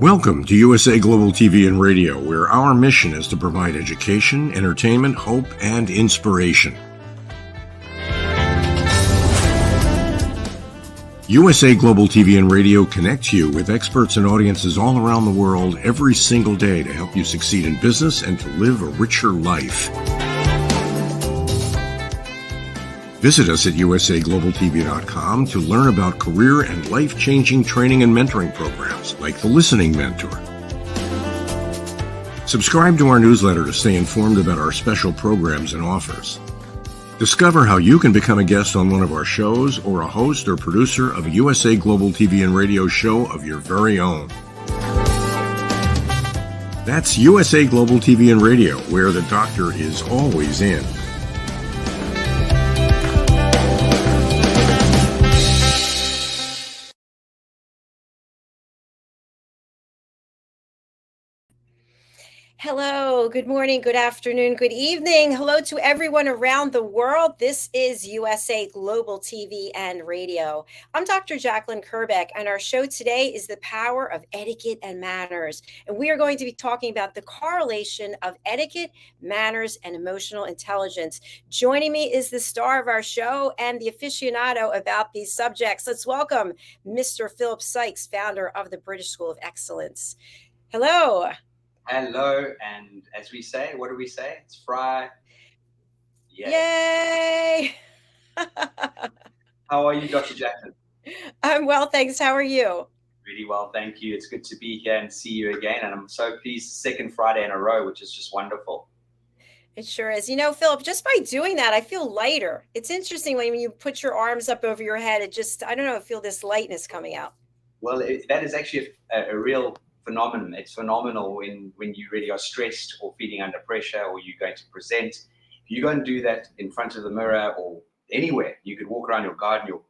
Welcome to USA Global TV and Radio, where our mission is to provide education, entertainment, hope, and inspiration. USA Global TV and Radio connects you with experts and audiences all around the world every single day to help you succeed in business and to live a richer life. Visit us at usaglobaltv.com to learn about career and life-changing training and mentoring programs like the Listening Mentor. Subscribe to our newsletter to stay informed about our special programs and offers. Discover how you can become a guest on one of our shows or a host or producer of a USA Global TV and Radio show of your very own. That's USA Global TV and Radio, where the doctor is always in. Hello, good morning, good afternoon, good evening. Hello to everyone around the world. This is USA Global TV and Radio. I'm Dr. Jacalyn Kerbeck, and our show today is the power of etiquette and manners. And we are going to be talking about the correlation of etiquette, manners, and emotional intelligence. Joining me is the star of our show and the aficionado about these subjects. Let's welcome Mr. Philip SYKES, founder of the British School of Excellence. Hello. Hello, and as we say, what do we say? It's Friday. Yay! How are you, Dr. Jacalyn? I'm well, thanks. How are you? Really well, thank you. It's good to be here and see you again, and I'm so pleased, second Friday in a row, which is just wonderful. It sure is. You know, Philip, just by doing that, I feel lighter. It's interesting when you put your arms up over your head, it just, I don't know, I feel this lightness coming out. Well, that is actually a real phenomenon. It's phenomenal when you really are stressed or feeling under pressure or you're going to present. If you go and do that in front of the mirror or anywhere, you could walk around your garden, your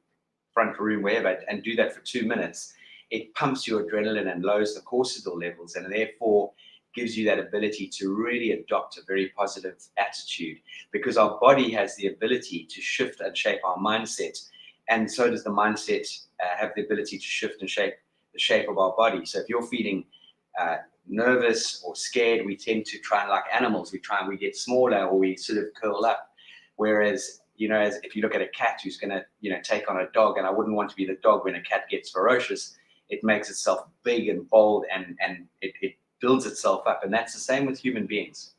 front room, wherever, and do that for 2 minutes. It pumps your adrenaline and lowers the cortisol levels, and therefore gives you that ability to really adopt a very positive attitude, because our body has the ability to shift and shape our mindset, and so does the mindset have the ability to shift and shape the shape of our body. So if you're feeling nervous or scared, we tend to try and, like animals, we get smaller or we sort of curl up. Whereas, as if you look at a cat who's going to, take on a dog, and I wouldn't want to be the dog when a cat gets ferocious, it makes itself big and bold and it builds itself up. And that's the same with human beings.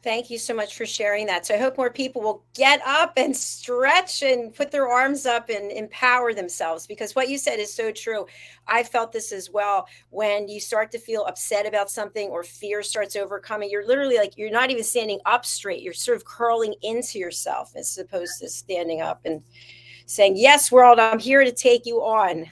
Thank you so much for sharing that. So I hope more people will get up and stretch and put their arms up and empower themselves, because what you said is so true. I felt this as well. When you start to feel upset about something or fear starts overcoming, you're literally like, you're not even standing up straight. You're sort of curling into yourself as opposed to standing up and saying, yes, world, I'm here to take you on.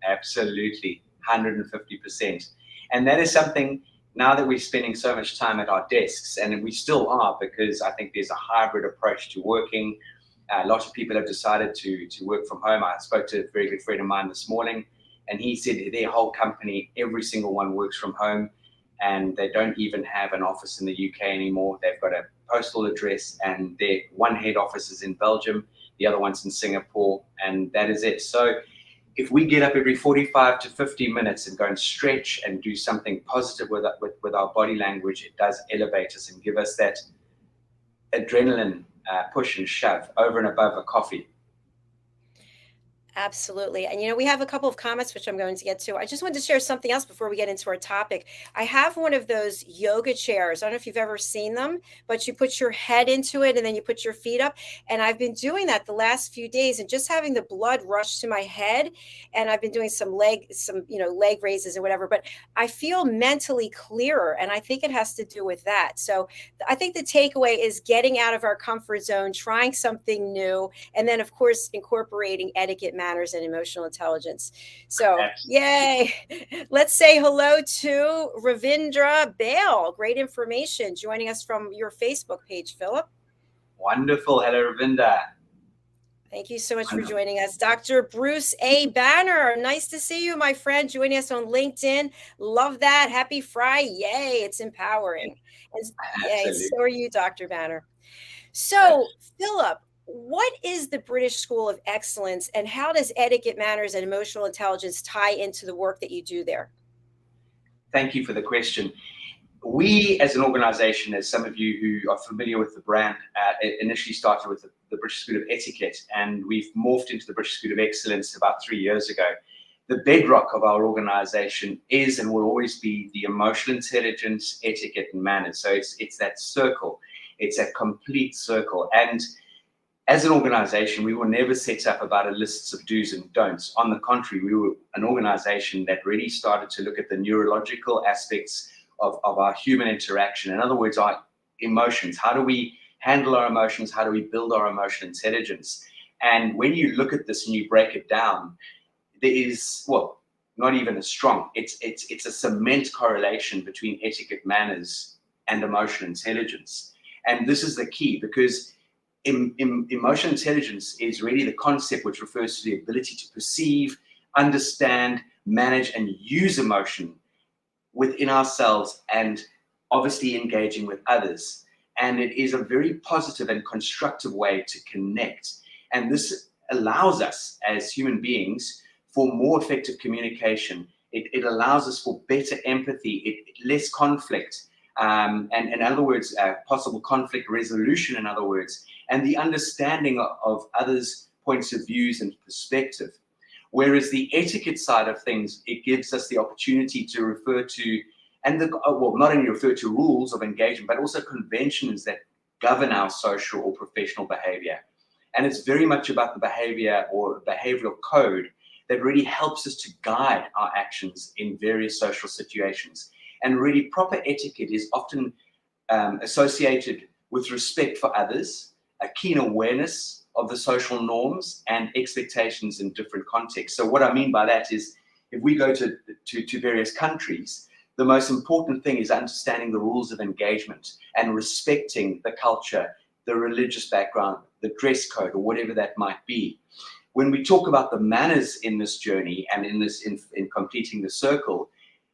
Absolutely. 150%. And that is something, now that we're spending so much time at our desks, and we still are, because I think there's a hybrid approach to working. Lots of people have decided to work from home. I spoke to a very good friend of mine this morning, and he said their whole company, every single one works from home, and they don't even have an office in the UK anymore. They've got a postal address, and their one head office is in Belgium, the other one's in Singapore, and that is it. So if we get up every 45 to 50 minutes and go and stretch and do something positive with our body language, it does elevate us and give us that adrenaline push and shove over and above a coffee. Absolutely. And, we have a couple of comments, which I'm going to get to. I just wanted to share something else before we get into our topic. I have one of those yoga chairs. I don't know if you've ever seen them, but you put your head into it and then you put your feet up. And I've been doing that the last few days and just having the blood rush to my head. And I've been doing some leg raises and whatever, but I feel mentally clearer. And I think it has to do with that. So I think the takeaway is getting out of our comfort zone, trying something new, and then, of course, incorporating etiquette, manners, and emotional intelligence. So, yay. Let's say hello to Ravindra Bale. Great information joining us from your Facebook page, Philip. Wonderful. Hello, Ravinda. Thank you so much for joining us. Dr. Bruce A. Banner. Nice to see you, my friend, joining us on LinkedIn. Love that. Happy Friday. Yay. It's empowering. And yay, so are you, Dr. Banner. So, Philip, what is the British School of Excellence, and how does etiquette, manners, and emotional intelligence tie into the work that you do there? Thank you for the question. We, as an organization, as some of you who are familiar with the brand, initially started with the British School of Etiquette, and we've morphed into the British School of Excellence about 3 years ago. The bedrock of our organization is and will always be the emotional intelligence, etiquette, and manners. So it's that circle. It's a complete circle. And as an organization, we were never set up about a list of do's and don'ts. On the contrary, we were an organization that really started to look at the neurological aspects of our human interaction. In other words, our emotions. How do we handle our emotions? How do we build our emotional intelligence? And when you look at this and you break it down, there is, well, not even as strong. It's a cement correlation between etiquette, manners, and emotional intelligence. And this is the key, because emotional intelligence is really the concept which refers to the ability to perceive, understand, manage, and use emotion within ourselves, and obviously engaging with others. And it is a very positive and constructive way to connect. And this allows us as human beings for more effective communication. It allows us for better empathy, less conflict, and in other words, possible conflict resolution, in other words, and the understanding of others' points of views and perspective. Whereas the etiquette side of things, it gives us the opportunity to refer to, and not only refer to rules of engagement, but also conventions that govern our social or professional behavior. And it's very much about the behavior or behavioral code that really helps us to guide our actions in various social situations. And really, proper etiquette is often associated with respect for others, a keen awareness of the social norms and expectations in different contexts. So what I mean by that is, if we go to various countries, the most important thing is understanding the rules of engagement and respecting the culture, the religious background, the dress code, or whatever that might be. When we talk about the manners in this journey and in completing the circle,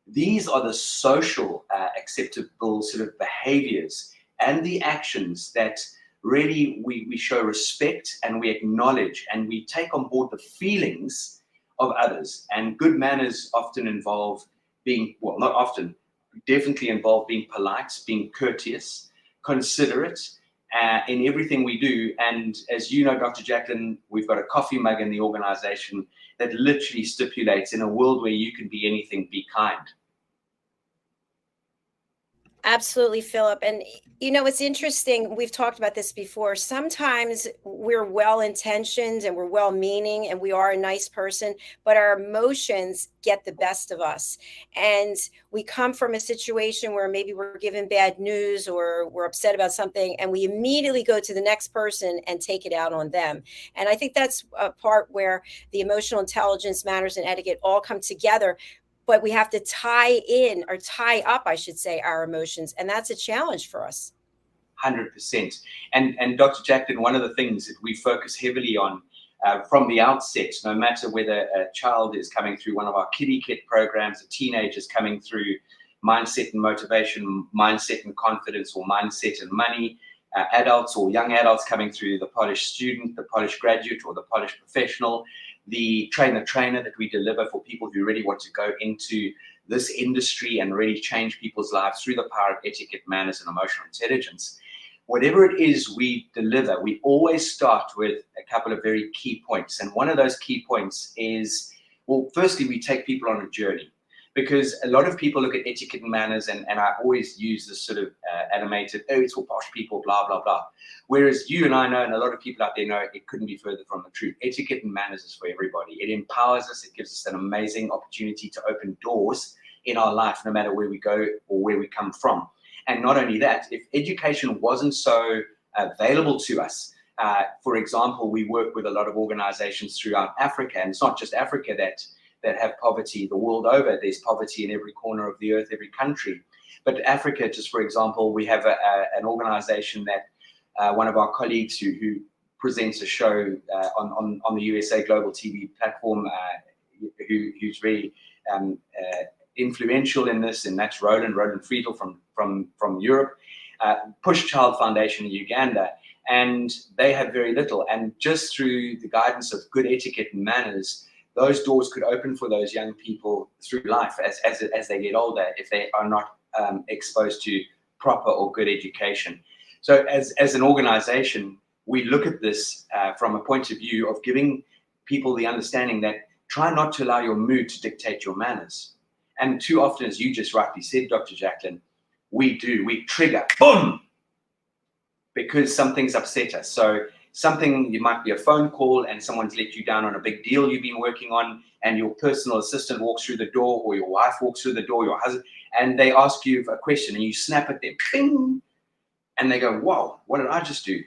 these are the social acceptable sort of behaviors and the actions that really we show respect, and we acknowledge, and we take on board the feelings of others. And good manners often involve being, well, not often, definitely involve being polite, being courteous, considerate in everything we do. And as you know, Dr. Jacalyn, we've got a coffee mug in the organization that literally stipulates, in a world where you can be anything, be kind. Absolutely, Philip. And you know, it's interesting. We've talked about this before. Sometimes we're well intentioned and we're well meaning and we are a nice person, but our emotions get the best of us. And we come from a situation where maybe we're given bad news or we're upset about something, and we immediately go to the next person and take it out on them. And I think that's a part where the emotional intelligence, manners, and etiquette all come together. But we have to tie up, I should say, our emotions. And that's a challenge for us. 100%. And Dr. Jacalyn, one of the things that we focus heavily on from the outset, no matter whether a child is coming through one of our kiddie kit programs, a teenager is coming through mindset and motivation, mindset and confidence, or mindset and money, adults or young adults coming through the polished student, the polished graduate, or the polished professional, the trainer that we deliver for people who really want to go into this industry and really change people's lives through the power of etiquette, manners, and emotional intelligence. Whatever it is we deliver, we always start with a couple of very key points. And one of those key points is, well, firstly, we take people on a journey. Because a lot of people look at etiquette and manners, and I always use this sort of animated, oh, it's for posh people, blah, blah, blah. Whereas you and I know, and a lot of people out there know, it couldn't be further from the truth. Etiquette and manners is for everybody. It empowers us. It gives us an amazing opportunity to open doors in our life, no matter where we go or where we come from. And not only that, if education wasn't so available to us, for example, we work with a lot of organizations throughout Africa, and it's not just Africa that have poverty the world over. There's poverty in every corner of the earth, every country. But Africa, just for example, we have an organization that one of our colleagues who presents a show on the USA Global TV platform, who's really influential in this, and that's Roland Friedel from Europe, Push Child Foundation in Uganda. and they have very little. And just through the guidance of good etiquette and manners, those doors could open for those young people through life as they get older, if they are not exposed to proper or good education. So as an organization, we look at this from a point of view of giving people the understanding that try not to allow your mood to dictate your manners. And too often, as you just rightly said, Dr. Jacalyn, we trigger, boom, because something's upset us. So something, it might be a phone call and someone's let you down on a big deal you've been working on, and your personal assistant walks through the door, or your wife walks through the door, your husband, and they ask you a question and you snap at them, bing, and they go, whoa, what did I just do?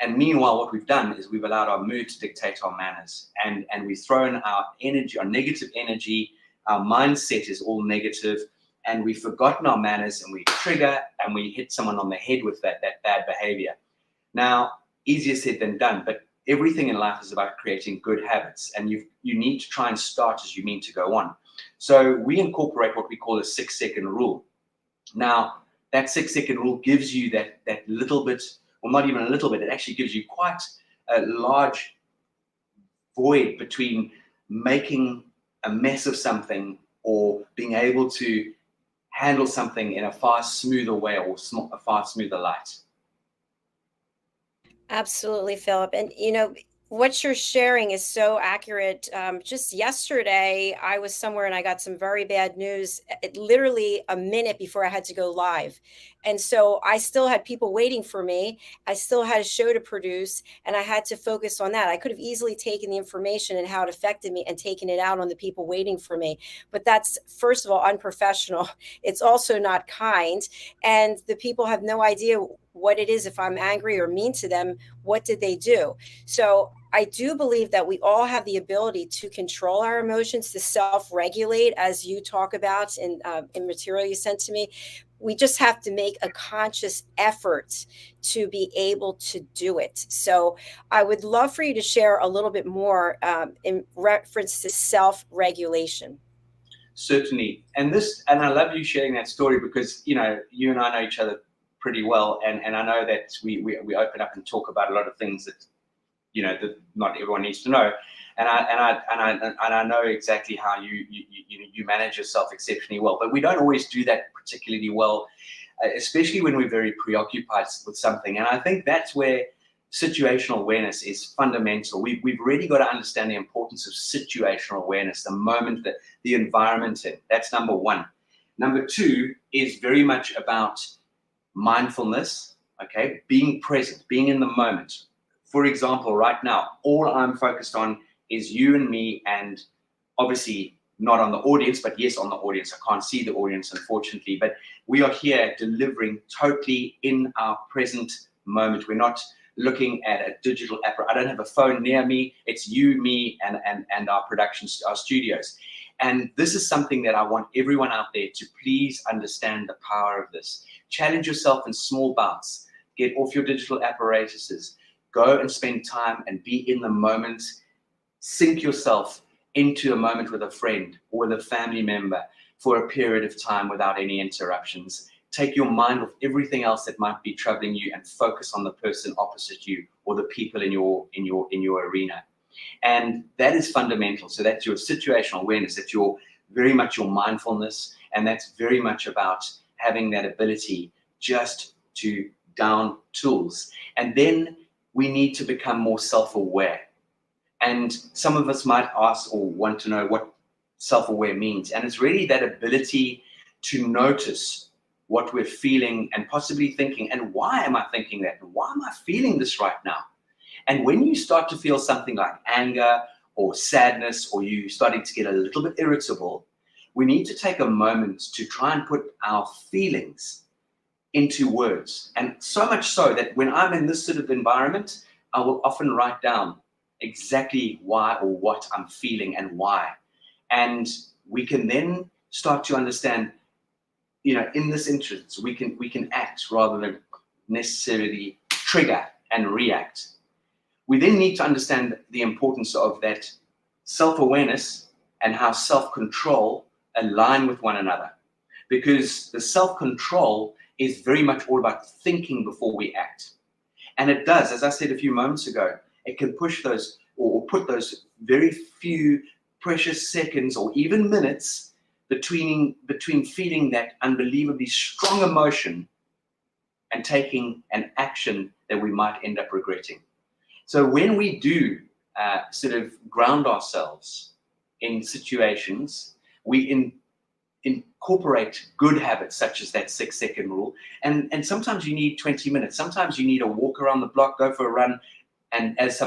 And meanwhile, what we've done is we've allowed our mood to dictate our manners, and we've thrown our energy, our negative energy, our mindset is all negative, and we've forgotten our manners, and we trigger and we hit someone on the head with that bad behavior. Now, easier said than done, but everything in life is about creating good habits, and you need to try and start as you mean to go on. So we incorporate what we call a 6-second rule. Now, that 6-second rule gives you that little bit, or not even a little bit, it actually gives you quite a large void between making a mess of something or being able to handle something in a far smoother way, or a far smoother light. Absolutely, Philip. And what you're sharing is so accurate. Just yesterday, I was somewhere and I got some very bad news, literally a minute before I had to go live. And so I still had people waiting for me. I still had a show to produce, and I had to focus on that. I could have easily taken the information and how it affected me and taken it out on the people waiting for me. But that's, first of all, unprofessional. It's also not kind. And the people have no idea what it is. If I'm angry or mean to them, what did they do? So I do believe that we all have the ability to control our emotions, to self-regulate, as you talk about in material you sent to me. We just have to make a conscious effort to be able to do it. So I would love for you to share a little bit more in reference to self-regulation. Certainly. And I love you sharing that story, because you and I know each other pretty well, and I know that we open up and talk about a lot of things that that not everyone needs to know, and I know exactly how you manage yourself exceptionally well. But we don't always do that particularly well, especially when we're very preoccupied with something. And I think that's where situational awareness is fundamental. We've really got to understand the importance of situational awareness, the moment, that the environment in. That's number one. Number two is very much about mindfulness, okay? Being present, being in the moment. For example, right now, all I'm focused on is you and me, and obviously not on the audience, but yes, on the audience. I can't see the audience, unfortunately, but we are here delivering totally in our present moment. We're not looking at a digital app. I don't have a phone near me. It's you, me, and our productions, our studios. And this is something that I want everyone out there to please understand the power of this. Challenge yourself in small bouts. Get off your digital apparatuses. Go and spend time and be in the moment. Sink yourself into a moment with a friend or with a family member for a period of time without any interruptions. Take your mind off everything else that might be troubling you and focus on the person opposite you or the people in your arena. And that is fundamental. So that's your situational awareness, that's very much your mindfulness, and that's very much about having that ability just to down tools. And then we need to become more self-aware. And some of us might ask or want to know what self-aware means. And it's really that ability to notice what we're feeling and possibly thinking, and why am I thinking that? Why am I feeling this right now? And when you start to feel something like anger or sadness, or you starting to get a little bit irritable, we need to take a moment to try and put our feelings into words. And so much so that when I'm in this sort of environment, I will often write down exactly why or what I'm feeling and why. And we can then start to understand, in this instance, we can act rather than necessarily trigger and react. We then need to understand the importance of that self-awareness and how self-control align with one another. Because the self-control is very much all about thinking before we act. And it does, as I said a few moments ago, it can push those or put those very few precious seconds or even minutes between feeling that unbelievably strong emotion and taking an action that we might end up regretting. So when we do sort of ground ourselves in situations, we incorporate good habits such as that 6-second rule. And sometimes you need 20 minutes. Sometimes you need a walk around the block, go for a run, and as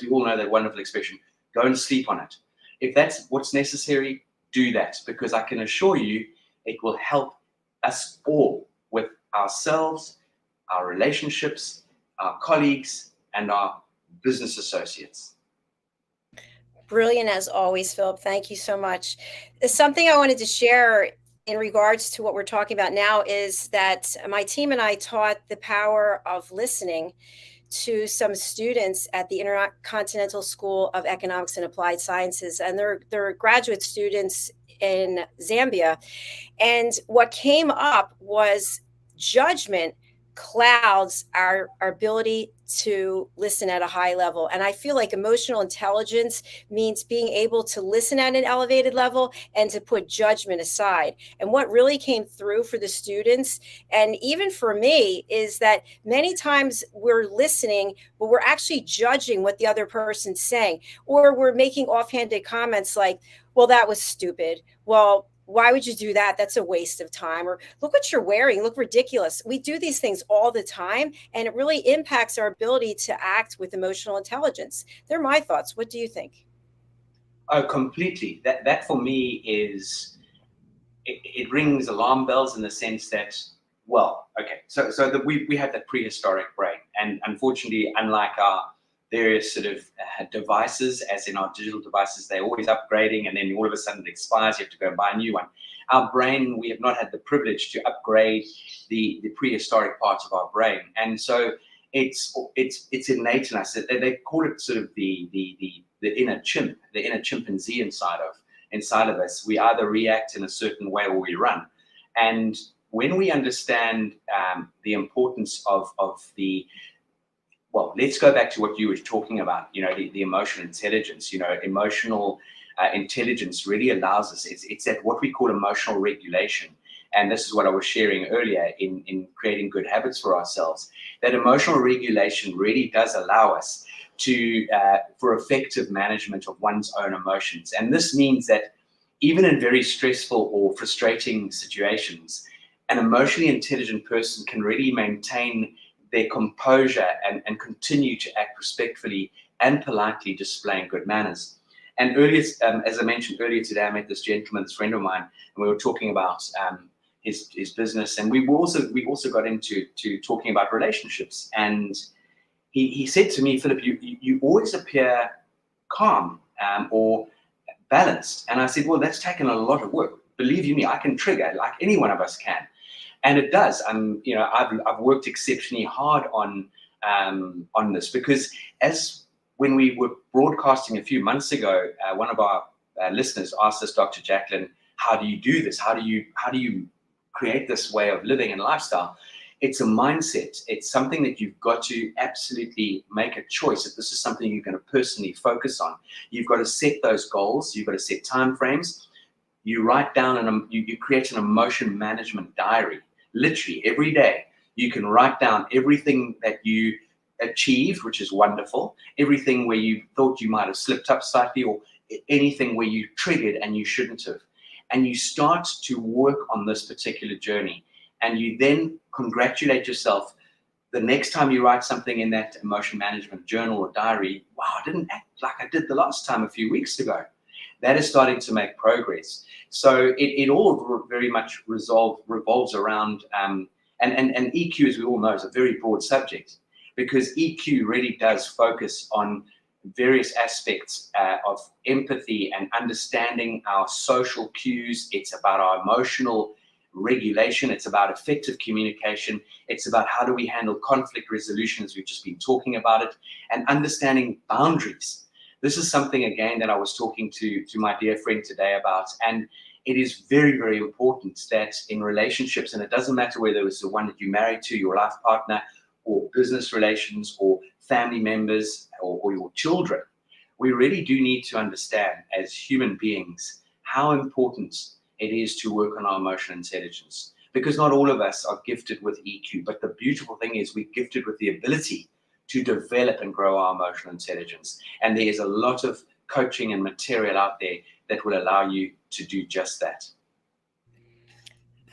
we all know that wonderful expression, go and sleep on it. If that's what's necessary, do that, because I can assure you it will help us all with ourselves, our relationships, our colleagues, and our business associates. Brilliant as always, Philip. Thank you so much. Something I wanted to share in regards to what we're talking about now is that my team and I taught the power of listening to some students at the Intercontinental School of Economics and Applied Sciences, and they're graduate students in Zambia. And what came up was judgment clouds our ability to listen at a high level. And I feel like emotional intelligence means being able to listen at an elevated level and to put judgment aside. And what really came through for the students, and even for me, is that many times we're listening, but we're actually judging what the other person's saying, or we're making offhanded comments like, well, that was stupid. Well, why would you do that? That's a waste of time. Or look what you're wearing. Look ridiculous. We do these things all the time, and it really impacts our ability to act with emotional intelligence. They're my thoughts. What do you think? Oh, completely. That for me is, it rings alarm bells in the sense that, well, okay, so that we have that prehistoric brain, and unfortunately, unlike our various sort of devices, as in our digital devices, they're always upgrading, and then all of a sudden it expires, you have to go and buy a new one. Our brain, we have not had the privilege to upgrade the prehistoric parts of our brain, and so it's innate in us. They call it sort of the inner chimp, the inner chimpanzee inside of us. We either react in a certain way or we run. And when we understand the importance of the, well, let's go back to what you were talking about, the emotional intelligence. Emotional intelligence really allows us, it's at what we call emotional regulation. And this is what I was sharing earlier in creating good habits for ourselves. That emotional regulation really does allow us for effective management of one's own emotions. And this means that even in very stressful or frustrating situations, an emotionally intelligent person can really maintain their composure and continue to act respectfully and politely, displaying good manners. And earlier, as I mentioned earlier today, I met this gentleman, this friend of mine, and we were talking about his business, and we also got into talking about relationships. And he said to me, Philip, you always appear calm or balanced. And I said, well, that's taken a lot of work. Believe you me, I can trigger like any one of us can. And it does. I've worked exceptionally hard on this, because when we were broadcasting a few months ago, one of our listeners asked us, Dr. Jacalyn, how do you do this? How do you create this way of living and lifestyle? It's a mindset. It's something that you've got to absolutely make a choice. If this is something you're going to personally focus on, you've got to set those goals. You've got to set time frames. You write down and you create an emotion management diary. Literally every day, you can write down everything that you achieved, which is wonderful. Everything where you thought you might have slipped up slightly, or anything where you triggered and you shouldn't have. And you start to work on this particular journey. And you then congratulate yourself the next time you write something in that emotion management journal or diary. Wow, I didn't act like I did the last time a few weeks ago. That is starting to make progress. So it all very much revolves around, and EQ, as we all know, is a very broad subject, because EQ really does focus on various aspects of empathy and understanding our social cues. It's about our emotional regulation. It's about effective communication. It's about how do we handle conflict resolution, as we've just been talking about it, and understanding boundaries. This is something, again, that I was talking to my dear friend today about, and it is very, very important that in relationships, and it doesn't matter whether it's the one that you're married to, your life partner, or business relations or family members or your children, we really do need to understand as human beings how important it is to work on our emotional intelligence. Because not all of us are gifted with EQ, but the beautiful thing is we're gifted with the ability to develop and grow our emotional intelligence. And there is a lot of coaching and material out there that will allow you to do just that.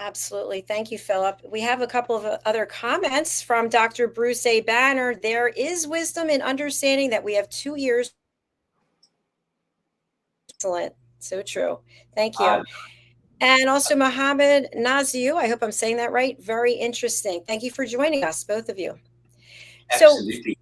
Absolutely. Thank you, Philip. We have a couple of other comments from Dr. Bruce A. Banner. There is wisdom in understanding that we have 2 years. Excellent. So true. Thank you. And also Mohammed Naziu. I hope I'm saying that right. Very interesting. Thank you for joining us, both of you. Absolutely.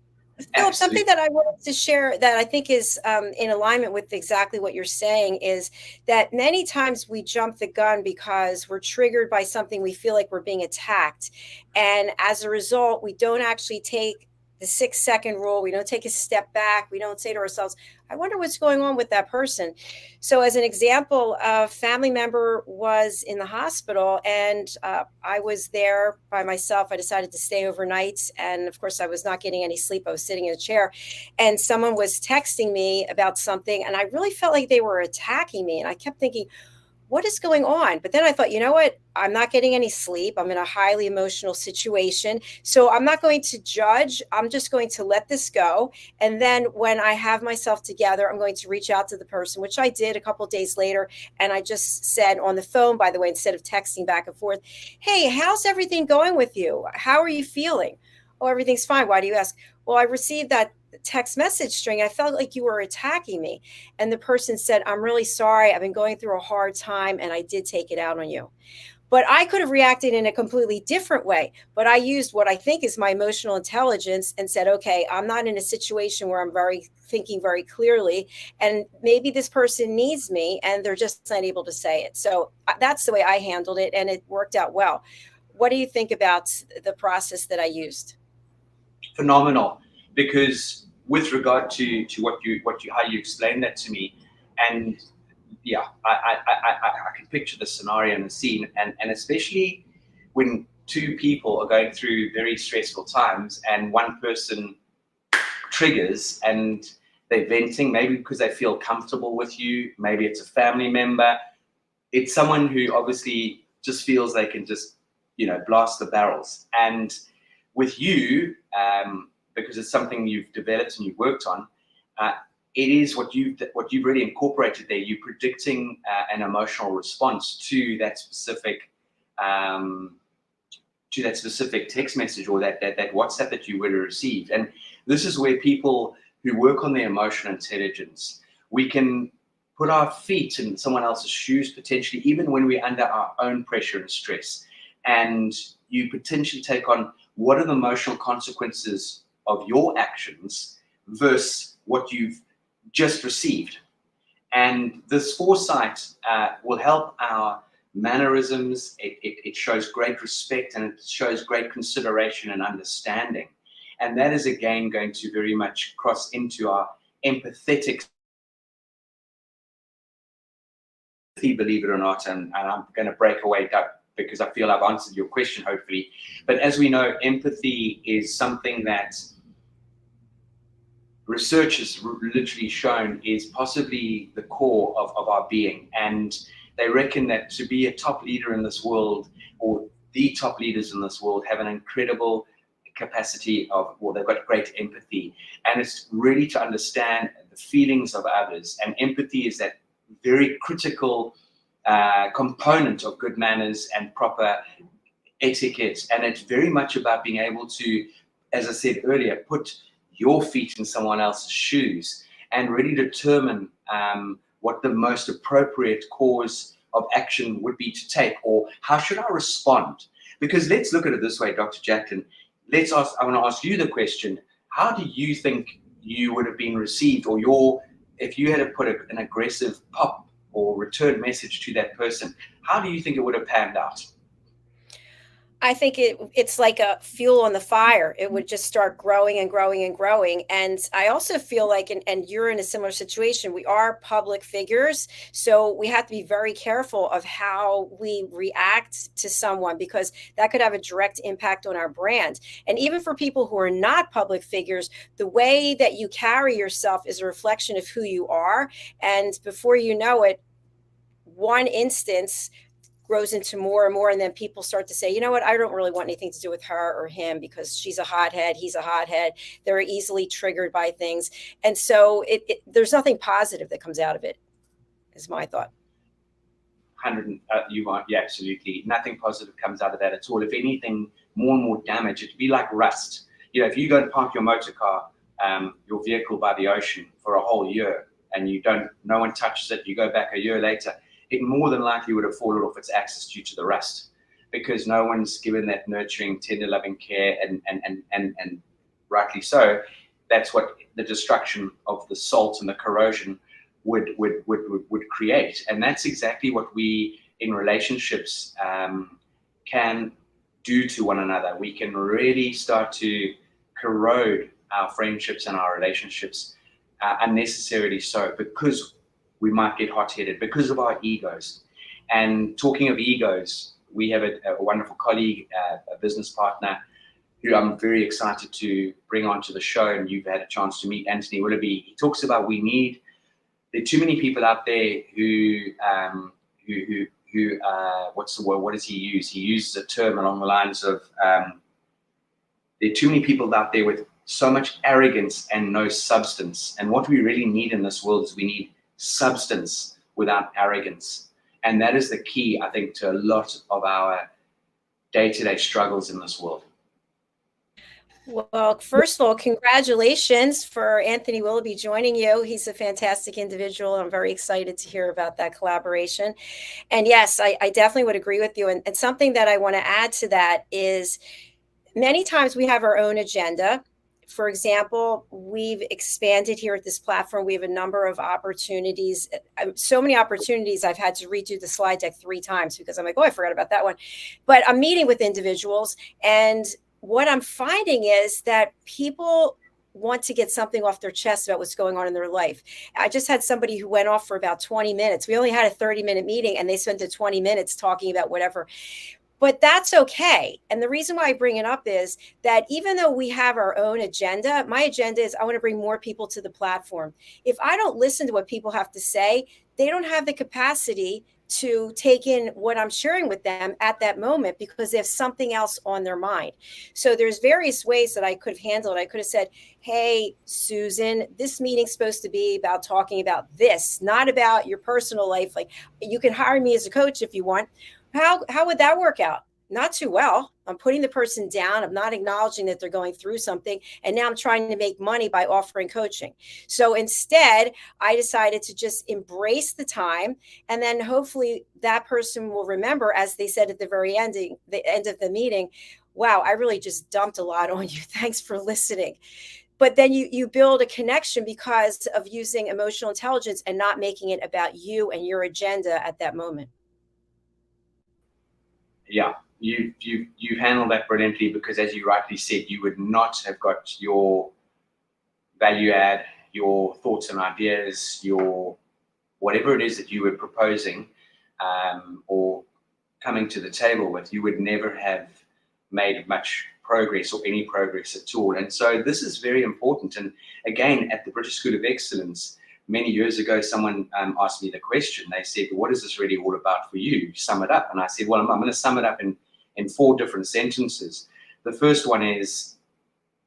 Philip, something that I wanted to share that I think is in alignment with exactly what you're saying is that many times we jump the gun because we're triggered by something we feel like we're being attacked. And as a result, we don't actually take the 6-second rule. We don't take a step back. We don't say to ourselves, I wonder what's going on with that person. So as an example, a family member was in the hospital and I was there by myself. I decided to stay overnight. And of course, I was not getting any sleep. I was sitting in a chair and someone was texting me about something. And I really felt like they were attacking me. And I kept thinking, what is going on? But then I thought, you know what? I'm not getting any sleep. I'm in a highly emotional situation. So I'm not going to judge. I'm just going to let this go. And then when I have myself together, I'm going to reach out to the person, which I did a couple of days later. And I just said on the phone, by the way, instead of texting back and forth, hey, how's everything going with you? How are you feeling? Oh, everything's fine. Why do you ask? Well, I received that text message string. I felt like you were attacking me. And the person said, I'm really sorry. I've been going through a hard time and I did take it out on you. But I could have reacted in a completely different way. But I used what I think is my emotional intelligence and said, okay, I'm not in a situation where I'm thinking very clearly. And maybe this person needs me and they're just not able to say it. So that's the way I handled it. And it worked out well. What do you think about the process that I used? Phenomenal. Because with regard to how you explained that to me, and yeah, I can picture the scenario and the scene, and especially when two people are going through very stressful times, and one person triggers and they're venting, maybe because they feel comfortable with you, maybe it's a family member, it's someone who obviously just feels they can just blast the barrels, and with you. Because it's something you've developed and you've worked on, it is what you've really incorporated there. You're predicting an emotional response to that specific text message or that WhatsApp that you would have received. And this is where people who work on their emotional intelligence, we can put our feet in someone else's shoes potentially, even when we're under our own pressure and stress. And you potentially take on what are the emotional consequences of your actions versus what you've just received. And this foresight will help our mannerisms. It shows great respect and it shows great consideration and understanding. And that is again going to very much cross into our empathetic, believe it or not, and I'm going to break away, Doug, because I feel I've answered your question, hopefully. But as we know, empathy is something that research has literally shown is possibly the core of our being. And they reckon that to be a top leader in this world, or the top leaders in this world, have an incredible capacity of, well, they've got great empathy. And it's really to understand the feelings of others. And empathy is that very critical component of good manners and proper etiquette. And it's very much about being able to, as I said earlier, put your feet in someone else's shoes and really determine what the most appropriate course of action would be to take, or how should I respond? Because let's look at it this way, Dr. Jacalyn. I want to ask you the question, how do you think you would have been received, or if you had to put an aggressive pop or return message to that person, how do you think it would have panned out? I think it's like a fuel on the fire. It would just start growing and growing and growing. And I also feel like, and you're in a similar situation, we are public figures. So we have to be very careful of how we react to someone, because that could have a direct impact on our brand. And even for people who are not public figures, the way that you carry yourself is a reflection of who you are. And before you know it, one instance grows into more and more, and then people start to say, you know what, I don't really want anything to do with her or him because she's a hothead, he's a hothead. They're easily triggered by things, and so there's nothing positive that comes out of it, is my thought. Yeah, absolutely. Nothing positive comes out of that at all. If anything, more and more damage. It'd be like rust. You know, if you go and park your motor car, your vehicle by the ocean for a whole year, and no one touches it, you go back a year later, it more than likely would have fallen off its axis due to the rust, because no one's given that nurturing, tender, loving care, and rightly so. That's what the destruction of the salt and the corrosion would create. And that's exactly what we in relationships can do to one another. We can really start to corrode our friendships and our relationships unnecessarily so, because we might get hot-headed because of our egos. And talking of egos, we have a wonderful colleague, a business partner, who I'm very excited to bring onto the show, and you've had a chance to meet, Anthony Willoughby. He talks about there are too many people out there who what's the word? What does he use? He uses a term along the lines of there are too many people out there with so much arrogance and no substance. And what we really need in this world is we need substance without arrogance. And that is the key, I think, to a lot of our day-to-day struggles in this world. Well, first of all, congratulations for Anthony Willoughby joining you. He's a fantastic individual. I'm very excited to hear about that collaboration. And yes, I definitely would agree with you. And something that I want to add to that is many times we have our own agenda. For example, we've expanded here at this platform. We have a number of opportunities, so many opportunities. I've had to redo the slide deck 3 times because I'm like, oh, I forgot about that one. But I'm meeting with individuals, and what I'm finding is that people want to get something off their chest about what's going on in their life. I just had somebody who went off for about 20 minutes. We only had a 30-minute meeting, and they spent the 20 minutes talking about whatever. But that's okay. And the reason why I bring it up is that even though we have our own agenda, my agenda is I want to bring more people to the platform. If I don't listen to what people have to say, they don't have the capacity to take in what I'm sharing with them at that moment because they have something else on their mind. So there's various ways that I could have handled it. I could have said, hey, Susan, this meeting's supposed to be about talking about this, not about your personal life. Like, you can hire me as a coach if you want. How would that work out? Not too well. I'm putting the person down. I'm not acknowledging that they're going through something. And now I'm trying to make money by offering coaching. So instead, I decided to just embrace the time. And then hopefully that person will remember, as they said at the very end of the meeting, wow, I really just dumped a lot on you. Thanks for listening. But then you build a connection because of using emotional intelligence and not making it about you and your agenda at that moment. Yeah, you handled that brilliantly, because as you rightly said, you would not have got your value add, your thoughts and ideas, your whatever it is that you were proposing or coming to the table with, you would never have made much progress or any progress at all. And so this is very important. And again, at the British School of Excellence, many years ago, someone asked me the question. They said, what is this really all about for you? Sum it up. And I said, well, I'm going to sum it up in 4 different sentences. The first one is,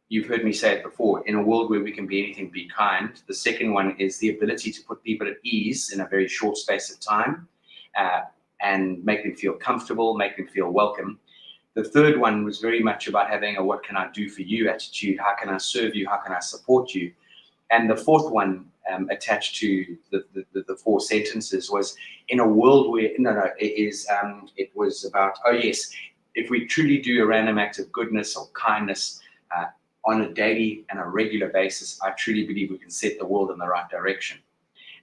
you've heard me say it before, in a world where we can be anything, be kind. The second one is the ability to put people at ease in a very short space of time and make them feel comfortable, make them feel welcome. The third one was very much about having a what can I do for you attitude. How can I serve you? How can I support you? And the fourth one, attached to the 4 sentences, was in a world where it was about, oh yes, if we truly do a random act of goodness or kindness on a daily and a regular basis, I truly believe we can set the world in the right direction.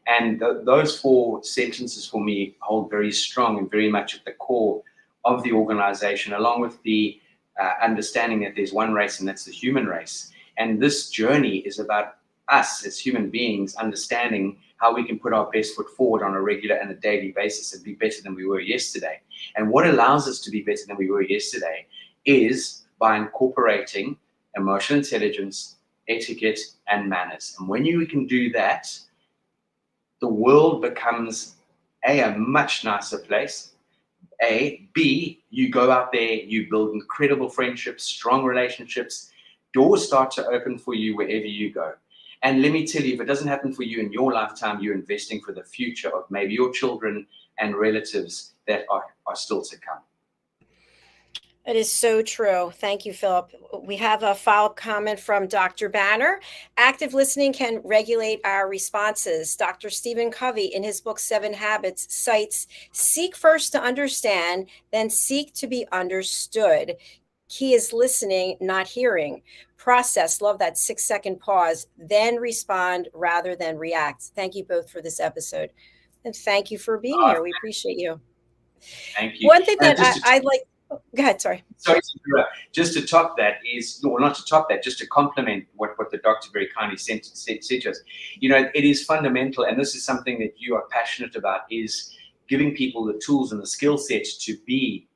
And those 4 sentences for me hold very strong and very much at the core of the organization, along with the understanding that there's one race, and that's the human race. And this journey is about us as human beings understanding how we can put our best foot forward on a regular and a daily basis and be better than we were yesterday. And what allows us to be better than we were yesterday is by incorporating emotional intelligence, etiquette, and manners. And when you can do that, the world becomes a much nicer place. B, you go out there, you build incredible friendships, strong relationships, doors start to open for you wherever you go. And let me tell you, if it doesn't happen for you in your lifetime, you're investing for the future of maybe your children and relatives that are still to come. It is so true. Thank you, Philip. We have a follow-up comment from Dr. Banner. Active listening can regulate our responses. Dr. Stephen Covey, in his book, 7 Habits, cites, seek first to understand, then seek to be understood. Key is listening, not hearing. Process, love that 6-second pause, then respond rather than react. Thank you both for this episode. And thank you for being here. We appreciate you. Thank you. One thing that I'd like, go ahead, sorry. Sorry to interrupt. Just to top that is, or not to top that, just to complement what the doctor very kindly said to us. You know, it is fundamental, and this is something that you are passionate about, is giving people the tools and the skill sets to be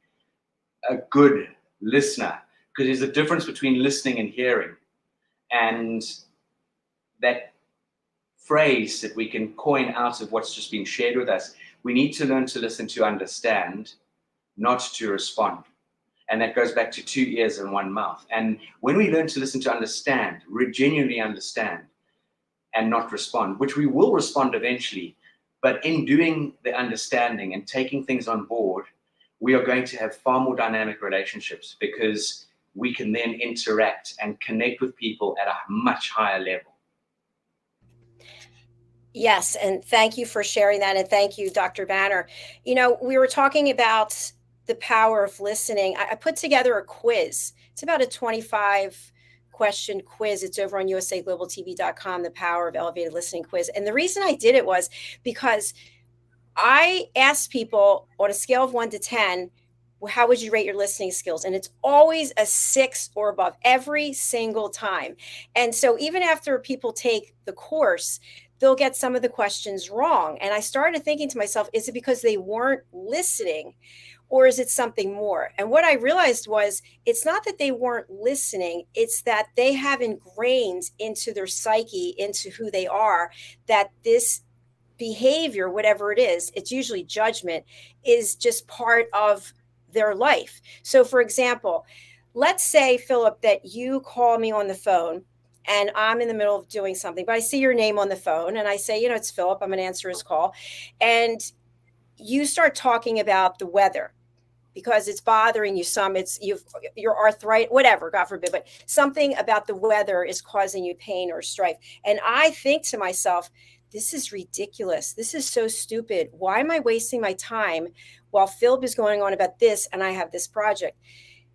a good listener, because there's a difference between listening and hearing. And that phrase that we can coin out of what's just been shared with us, we need to learn to listen to understand, not to respond. And that goes back to 2 ears and 1 mouth. And when we learn to listen to understand, genuinely understand, and not respond, which we will respond eventually, but in doing the understanding and taking things on board, we are going to have far more dynamic relationships, because we can then interact and connect with people at a much higher level. Yes, and thank you for sharing that, and thank you, Dr. Banner. You know, we were talking about the power of listening. I put together a quiz. It's about a 25-question quiz. It's over on usaglobaltv.com, the Power of Elevated Listening quiz. And the reason I did it was because I asked people on a scale of 1 to 10, how would you rate your listening skills? And it's always a 6 or above every single time. And so even after people take the course, they'll get some of the questions wrong. And I started thinking to myself, is it because they weren't listening, or is it something more? And what I realized was, it's not that they weren't listening, it's that they have ingrained into their psyche, into who they are, that this behavior, whatever it is, it's usually judgment, is just part of their life. So for example, let's say, Philip, that you call me on the phone and I'm in the middle of doing something, but I see your name on the phone and I say, you know, it's Philip, I'm going to answer his call. And you start talking about the weather because it's bothering you some, your arthritis, whatever, God forbid, but something about the weather is causing you pain or strife. And I think to myself, this is ridiculous. This is so stupid. Why am I wasting my time while Philip is going on about this and I have this project?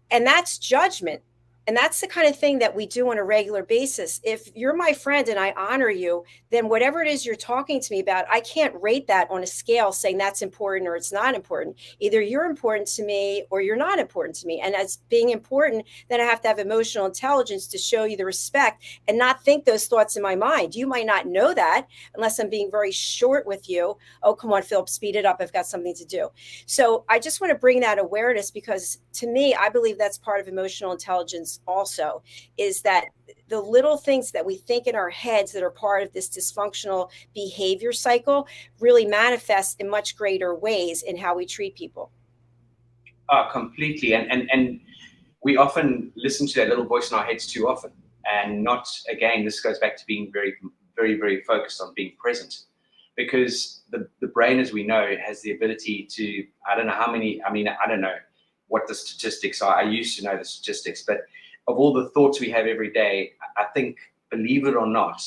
And that's judgment. And that's the kind of thing that we do on a regular basis. If you're my friend and I honor you, then whatever it is you're talking to me about, I can't rate that on a scale saying that's important or it's not important. Either you're important to me or you're not important to me. And as being important, then I have to have emotional intelligence to show you the respect and not think those thoughts in my mind. You might not know that unless I'm being very short with you. Oh, come on, Philip, speed it up. I've got something to do. So I just want to bring that awareness, because to me, I believe that's part of emotional intelligence also, is that the little things that we think in our heads that are part of this dysfunctional behavior cycle really manifest in much greater ways in how we treat people. Completely. And we often listen to that little voice in our heads too often, and not, again, this goes back to being very, very, very focused on being present, because the brain, as we know, has the ability to, I don't know what the statistics are. I used to know the statistics, but of all the thoughts we have every day, I think, believe it or not,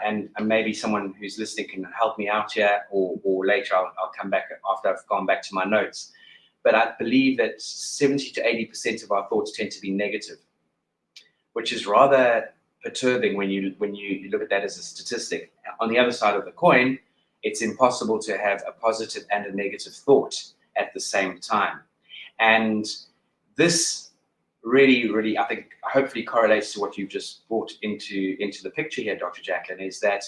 and maybe someone who's listening can help me out here, or later I'll come back after I've gone back to my notes. But I believe that 70 to 80% of our thoughts tend to be negative, which is rather perturbing when you look at that as a statistic. On the other side of the coin, it's impossible to have a positive and a negative thought at the same time. And this really, I think, hopefully correlates to what you've just brought into the picture here, Dr. Jacalyn, is that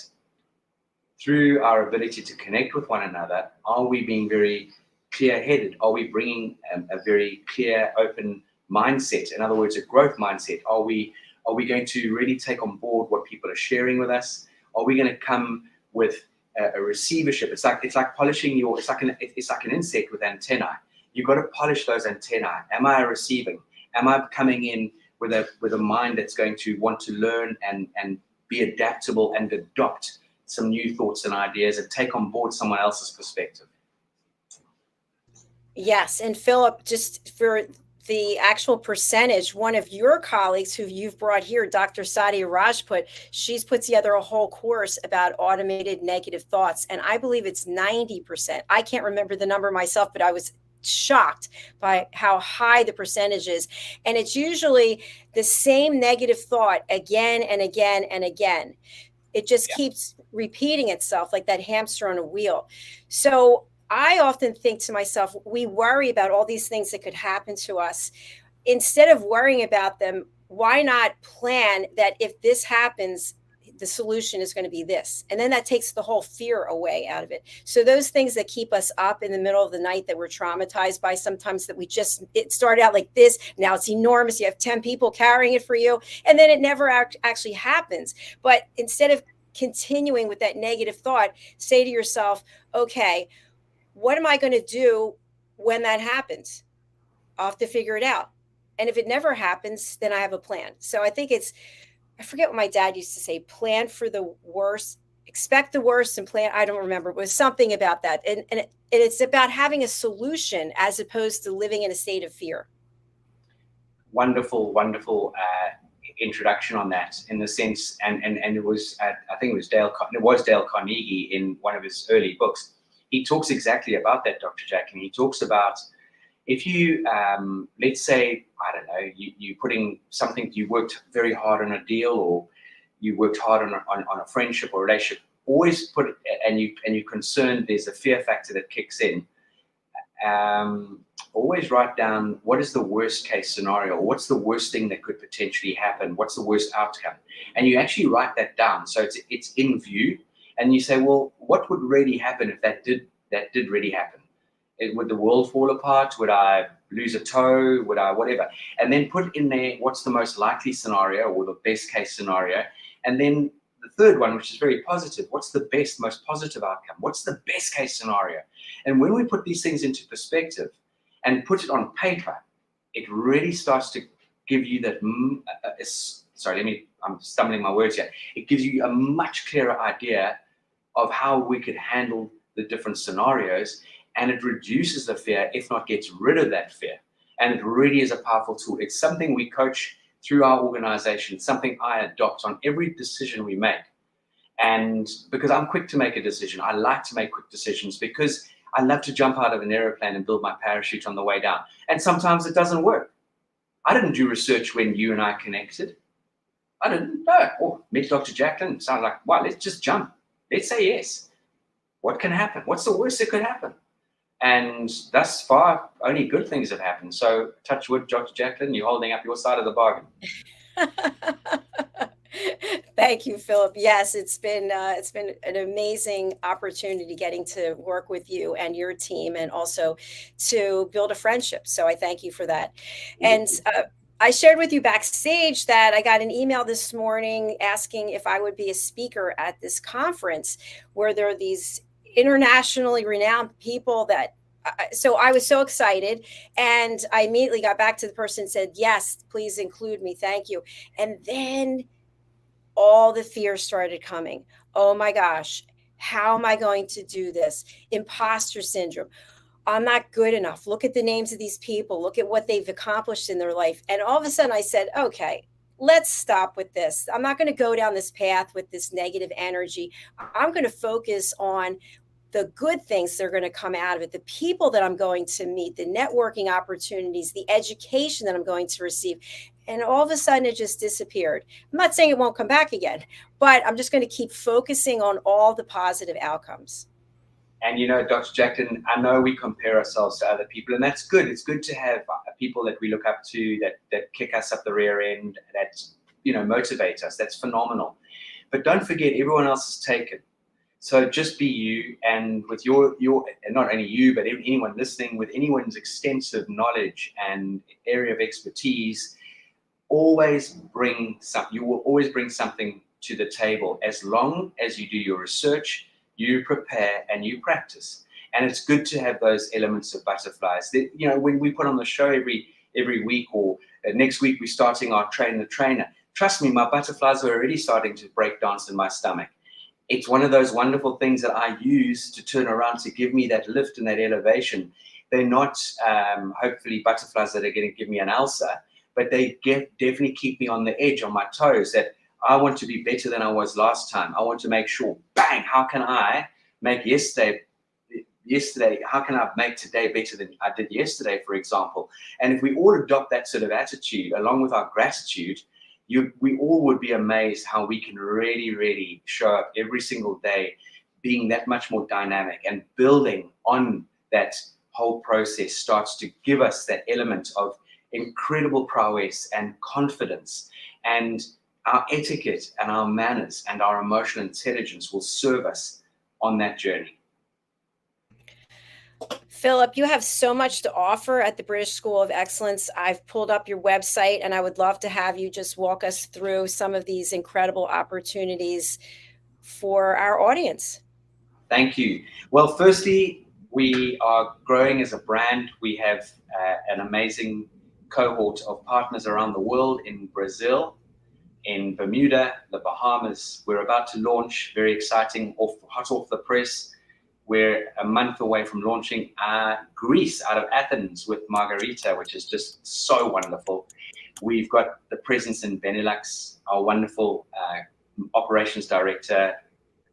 through our ability to connect with one another, are we being very clear-headed? Are we bringing a very clear, open mindset? In other words, a growth mindset. Are we going to really take on board what people are sharing with us? Are we going to come with a receivership? It's like polishing it's like an insect with antennae. You've got to polish those antennae. Am I receiving? Am I coming in with a mind that's going to want to learn and be adaptable and adopt some new thoughts and ideas and take on board someone else's perspective? Yes. And Philip, just for the actual percentage, one of your colleagues who you've brought here, Dr. Sadia Rajput, she's put together a whole course about automated negative thoughts. And I believe it's 90%. I can't remember the number myself, but I was shocked by how high the percentage is. And it's usually the same negative thought again and again and again. It just keeps repeating itself like that hamster on a wheel. So I often think to myself, we worry about all these things that could happen to us. Instead of worrying about them, why not plan that if this happens, the solution is going to be this? And then that takes the whole fear away out of it. So those things that keep us up in the middle of the night that we're traumatized by, sometimes that it started out like this, now it's enormous. You have 10 people carrying it for you, and then it never actually happens. But instead of continuing with that negative thought, say to yourself, okay, what am I going to do when that happens? I'll have to figure it out. And if it never happens, then I have a plan. So I think I forget what my dad used to say, plan for the worst, expect the worst and plan. I don't remember. It was something about that. And it's about having a solution as opposed to living in a state of fear. Wonderful introduction on that, in the sense, and it was, I think it was Dale Carnegie in one of his early books. He talks exactly about that, Dr. Jacalyn. He talks about, if you, let's say, I don't know, you putting something, you worked very hard on a deal, or you worked hard on a friendship or relationship, always put it, and you're concerned there's a fear factor that kicks in. Always write down, what is the worst case scenario? What's the worst thing that could potentially happen? What's the worst outcome? And you actually write that down, so it's in view. And you say, well, what would really happen if that did really happen? Would the world fall apart? Would I lose a toe? Would I whatever? And then put in there, what's the most likely scenario or the best case scenario? And then the third one, which is very positive, what's the best, most positive outcome? What's the best case scenario? And when we put these things into perspective and put it on paper, it really starts to give you that, I'm stumbling my words here. It gives you a much clearer idea of how we could handle the different scenarios, and it reduces the fear, if not gets rid of that fear. And it really is a powerful tool. It's something we coach through our organization, something I adopt on every decision we make. And because I'm quick to make a decision, I like to make quick decisions because I love to jump out of an airplane and build my parachute on the way down. And sometimes it doesn't work. I didn't do research when you and I connected. I didn't know. Oh, meet Dr. Jacalyn. Sounds like, wow, let's just jump. Let's say yes. What can happen? What's the worst that could happen? And thus far, only good things have happened. So touch wood, Dr. Jacalyn, you're holding up your side of the bargain. Thank you, Philip. Yes, it's been an amazing opportunity getting to work with you and your team, and also to build a friendship. So I thank you for that. And I shared with you backstage that I got an email this morning asking if I would be a speaker at this conference where there are these internationally renowned people so I was so excited, and I immediately got back to the person and said, yes, please include me. Thank you. And then all the fear started coming. Oh my gosh, how am I going to do this? Imposter syndrome. I'm not good enough. Look at the names of these people. Look at what they've accomplished in their life. And all of a sudden I said, okay, let's stop with this. I'm not going to go down this path with this negative energy. I'm going to focus on the good things that are going to come out of it, the people that I'm going to meet, the networking opportunities, the education that I'm going to receive. And all of a sudden it just disappeared. I'm not saying it won't come back again, but I'm just going to keep focusing on all the positive outcomes. And Dr. Jacalyn, I know we compare ourselves to other people, and that's good. It's good to have people that we look up to, that kick us up the rear end, that motivate us. That's phenomenal. But don't forget, everyone else is taken. So just be you, and with your and not only you, but anyone listening, with anyone's extensive knowledge and area of expertise, always bring something. You will always bring something to the table, as long as you do your research, you prepare, and you practice. And it's good to have those elements of butterflies. When we put on the show every week, or next week we're starting our Train the Trainer. Trust me, my butterflies are already starting to break dance in my stomach. It's one of those wonderful things that I use to turn around to give me that lift and that elevation. They're not hopefully butterflies that are going to give me an ulcer, but they definitely keep me on the edge, on my toes, that I want to be better than I was last time. I want to make sure, bang, how can I make yesterday, how can I make today better than I did yesterday, for example? And if we all adopt that sort of attitude, along with our gratitude, we all would be amazed how we can really, really show up every single day, being that much more dynamic, and building on that whole process starts to give us that element of incredible prowess and confidence. And our etiquette and our manners and our emotional intelligence will serve us on that journey. Philip, you have so much to offer at the British School of Excellence. I've pulled up your website, and I would love to have you just walk us through some of these incredible opportunities for our audience. Thank you. Well, firstly, we are growing as a brand. We have an amazing cohort of partners around the world, in Brazil, in Bermuda, the Bahamas. We're about to launch, very exciting, hot off the press. We're a month away from launching Greece, out of Athens, with Margarita, which is just so wonderful. We've got the presence in Benelux. Our wonderful operations director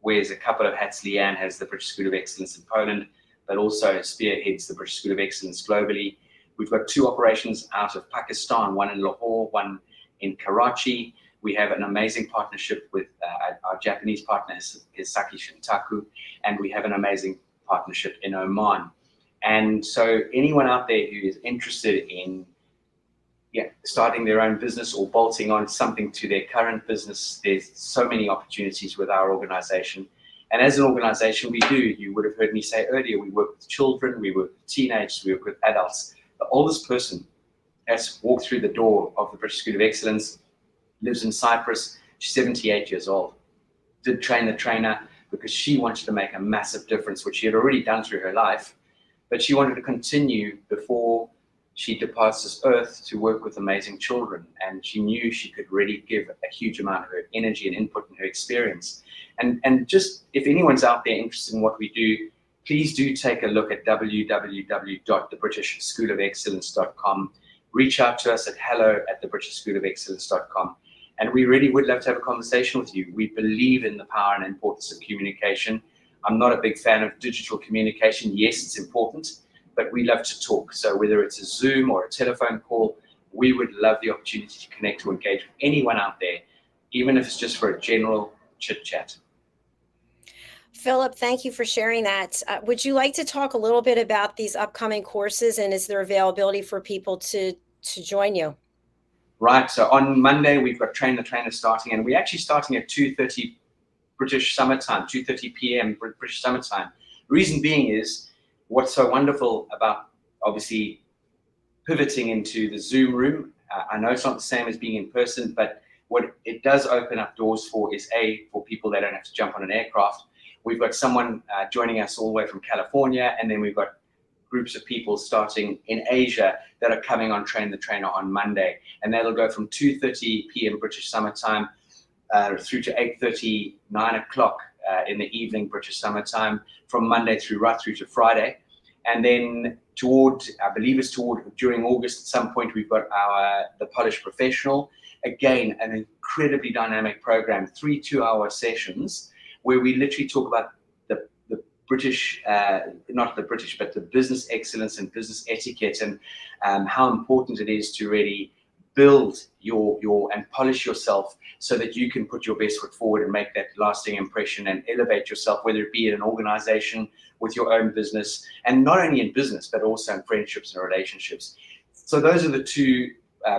wears a couple of hats. Leanne has the British School of Excellence in Poland, but also spearheads the British School of Excellence globally. We've got 2 operations out of Pakistan, one in Lahore, one in Karachi. We have an amazing partnership with our Japanese partner, Saki Shintaku, and we have an amazing partnership in Oman. And so anyone out there who is interested in starting their own business or bolting on something to their current business, there's so many opportunities with our organization. And as an organization, you would have heard me say earlier, we work with children, we work with teenagers, we work with adults. The oldest person has walked through the door of the British School of Excellence, lives in Cyprus. She's 78 years old. Did Train the Trainer because she wanted to make a massive difference, which she had already done through her life, but she wanted to continue before she departs this earth to work with amazing children. And she knew she could really give a huge amount of her energy and input and her experience. And just, if anyone's out there interested in what we do, please do take a look at www.thebritishschoolofexcellence.com. Reach out to us at hello@thebritishschoolofexcellence.com. And we really would love to have a conversation with you. We believe in the power and importance of communication. I'm not a big fan of digital communication. Yes, it's important, but we love to talk. So whether it's a Zoom or a telephone call, we would love the opportunity to connect, to engage with anyone out there, even if it's just for a general chit chat. Philip, thank you for sharing that. Would you like to talk a little bit about these upcoming courses, and is there availability for people to join you? Right, so on Monday, we've got Train the Trainer starting, and we're actually starting at 2:30 British Summer Time, 2:30 p.m. British Summer Time. Reason being is, what's so wonderful about obviously pivoting into the Zoom room, I know it's not the same as being in person, but what it does open up doors for is for people that don't have to jump on an aircraft. We've got someone joining us all the way from California, and then we've got groups of people starting in Asia that are coming on Train the Trainer on Monday. And that'll go from 2:30 p.m. British Summer Time through to 8:30, 9 o'clock in the evening British Summer Time, from Monday right through to Friday. And then during August at some point, we've got the Polish Professional. Again, an incredibly dynamic program, 3 2-hour sessions where we literally talk about the British, not the British, but the business excellence and business etiquette, and how important it is to really build and polish yourself so that you can put your best foot forward and make that lasting impression and elevate yourself, whether it be in an organization, with your own business, and not only in business, but also in friendships and relationships. So those are the two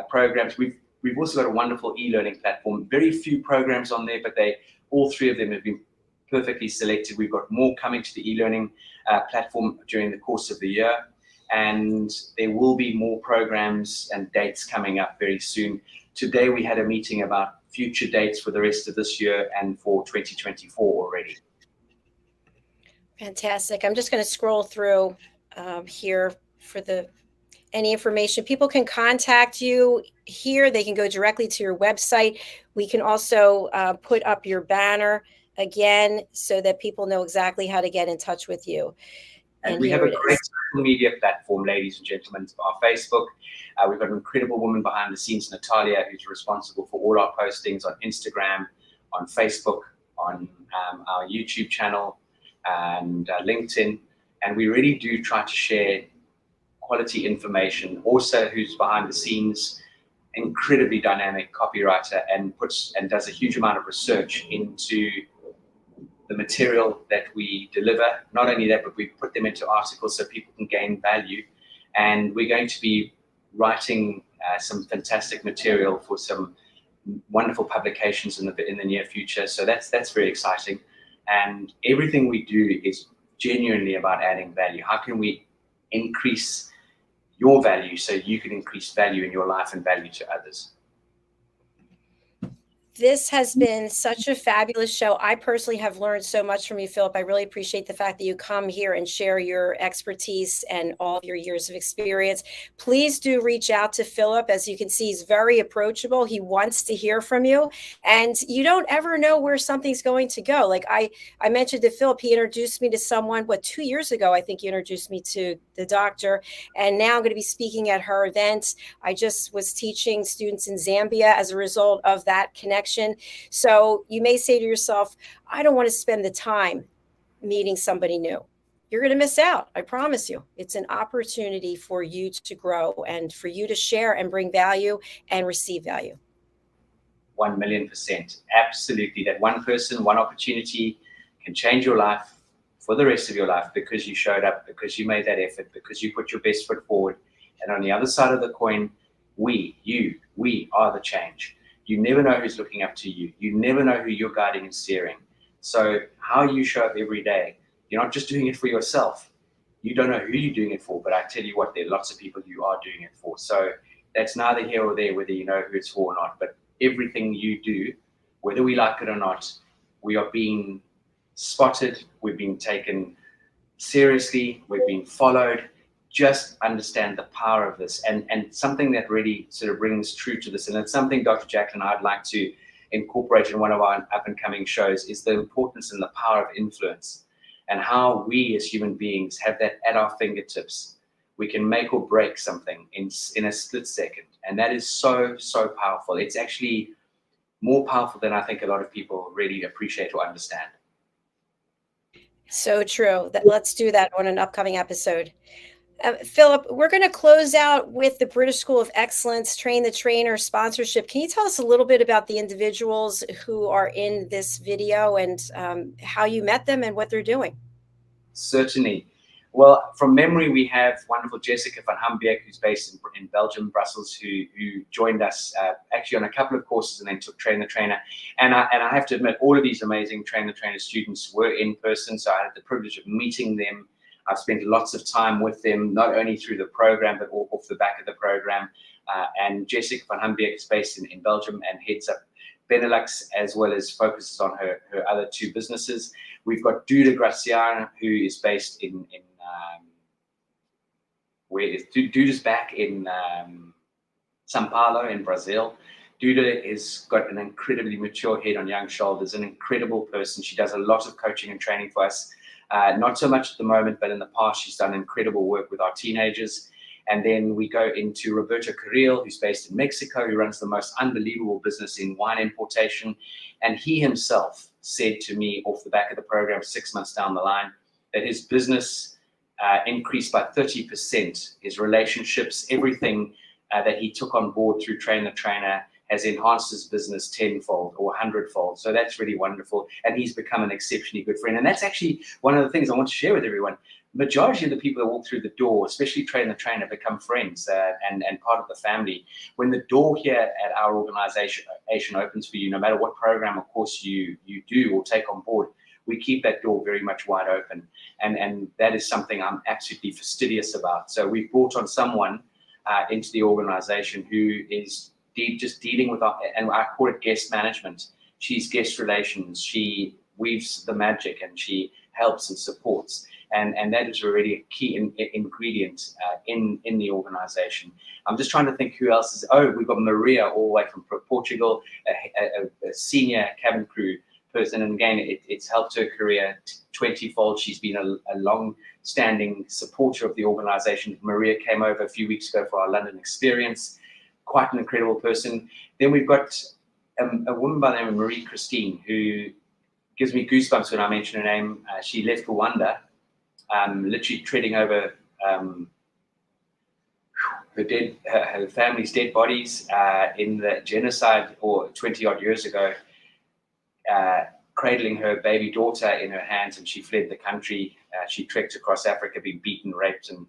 programs. We've also got a wonderful e-learning platform. Very few programs on there, but all three of them have been perfectly selected. We've got more coming to the e-learning platform during the course of the year. And there will be more programs and dates coming up very soon. Today we had a meeting about future dates for the rest of this year and for 2024 already. Fantastic. I'm just going to scroll through here for any information. People can contact you here. They can go directly to your website. We can also put up your banner again so that people know exactly how to get in touch with you. And we have a great social media platform, ladies and gentlemen, our Facebook. We've got an incredible woman behind the scenes, Natalia, who's responsible for all our postings on Instagram, on Facebook, on our YouTube channel, and LinkedIn. And we really do try to share quality information. Also, who's behind the scenes, incredibly dynamic copywriter, and does a huge amount of research into the material that we deliver. Not only that, but we put them into articles so people can gain value. And we're going to be writing some fantastic material for some wonderful publications in the near future. So that's very exciting. And everything we do is genuinely about adding value. How can we increase your value so you can increase value in your life and value to others? This has been such a fabulous show. I personally have learned so much from you, Philip. I really appreciate the fact that you come here and share your expertise and all of your years of experience. Please do reach out to Philip. As you can see, he's very approachable. He wants to hear from you. And you don't ever know where something's going to go. Like I mentioned to Philip, he introduced me to someone, 2 years ago, I think he introduced me to the doctor. And now I'm going to be speaking at her event. I just was teaching students in Zambia as a result of that connection. So you may say to yourself, I don't want to spend the time meeting somebody new. You're going to miss out. I promise you. It's an opportunity for you to grow and for you to share and bring value and receive value. 1,000,000%. Absolutely. That one person, one opportunity can change your life for the rest of your life because you showed up, because you made that effort, because you put your best foot forward. And on the other side of the coin, we are the change. You never know who's looking up to you. You never know who you're guiding and steering. So how you show up every day, you're not just doing it for yourself. You don't know who you're doing it for, but I tell you what, there are lots of people you are doing it for. So that's neither here or there, whether you know who it's for or not. But everything you do, whether we like it or not, we are being spotted. We're being taken seriously. We're being followed. Just understand the power of this, and something that really sort of rings true to this, and it's something, Dr. Jacalyn, I'd like to incorporate in one of our up-and-coming shows, is the importance and the power of influence, and how we as human beings have that at our fingertips. We can make or break something in a split second, and that is so powerful. It's actually more powerful than I think a lot of people really appreciate or understand. So true. Let's do that on an upcoming episode. Philip, we're going to close out with the British School of Excellence Train the Trainer sponsorship. Can you tell us a little bit about the individuals who are in this video and how you met them and what they're doing? Certainly. Well, from memory, we have wonderful Jessica van Hambeek, who's based in Belgium, Brussels, who joined us actually on a couple of courses and then took Train the Trainer. And I have to admit, all of these amazing Train the Trainer students were in person, so I had the privilege of meeting them. I've spent lots of time with them, not only through the program, but off the back of the program. And Jessica van Hambeek is based in Belgium and heads up Benelux, as well as focuses on her other two businesses. We've got Duda Graciana, who is based in where is Duda's back in São Paulo in Brazil. Duda has got an incredibly mature head on young shoulders, an incredible person. She does a lot of coaching and training for us. Not so much at the moment, but in the past, she's done incredible work with our teenagers. And then we go into Roberto Carril, who's based in Mexico, who runs the most unbelievable business in wine importation. And he himself said to me off the back of the program 6 months down the line that his business increased by 30%, his relationships, everything that he took on board through Train the Trainer has enhanced his business tenfold or 100-fold. So that's really wonderful. And he's become an exceptionally good friend. And that's actually one of the things I want to share with everyone. Majority of the people that walk through the door, especially Train the Trainer, become friends and part of the family. When the door here at our organization opens for you, no matter what program or course you do or take on board, we keep that door very much wide open. And that is something I'm absolutely fastidious about. So we've brought on someone into the organization who is just dealing with and I call it guest management. She's guest relations. She weaves the magic and she helps and supports. And that is already a key ingredient in the organization. I'm just trying to think who else is. Oh, we've got Maria all the way from Portugal, a senior cabin crew person. And again, it's helped her career 20-fold. She's been a long-standing supporter of the organization. Maria came over a few weeks ago for our London experience. Quite an incredible person. Then we've got a woman by the name of Marie Christine, who gives me goosebumps when I mention her name. She left Rwanda, literally treading over her family's dead bodies in the genocide or 20-odd years ago, cradling her baby daughter in her hands, and she fled the country. She trekked across Africa, being beaten, raped, and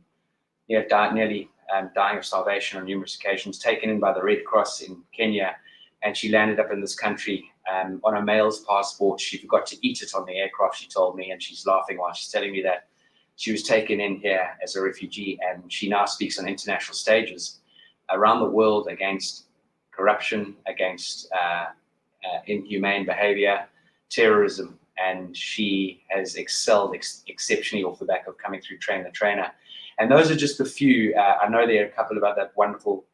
nearly dying of starvation on numerous occasions, taken in by the Red Cross in Kenya, and she landed up in this country on a male's passport. She forgot to eat it on the aircraft, she told me, and she's laughing while she's telling me that. She was taken in here as a refugee, and she now speaks on international stages around the world against corruption, against inhumane behavior, terrorism, and she has excelled exceptionally off the back of coming through Train the Trainer. And those are just a few. I know there are a couple of other wonderful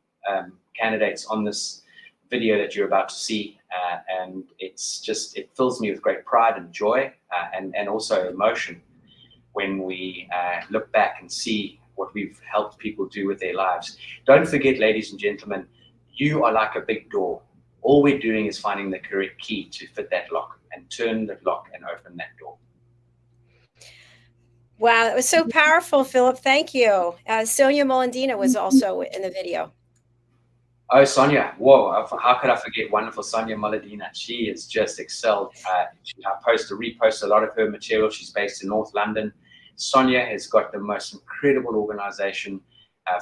candidates on this video that you're about to see, and it fills me with great pride and joy and also emotion when we look back and see what we've helped people do with their lives. Don't forget, ladies and gentlemen, you are like a big door. All we're doing is finding the correct key to fit that lock and turn the lock and open that door. Wow, that was so powerful, Philip. Thank you. Sonia Molandina was also in the video. Oh, Sonia. Whoa, how could I forget wonderful Sonia Molandina? She has just excelled. I repost a lot of her material. She's based in North London. Sonia has got the most incredible organization,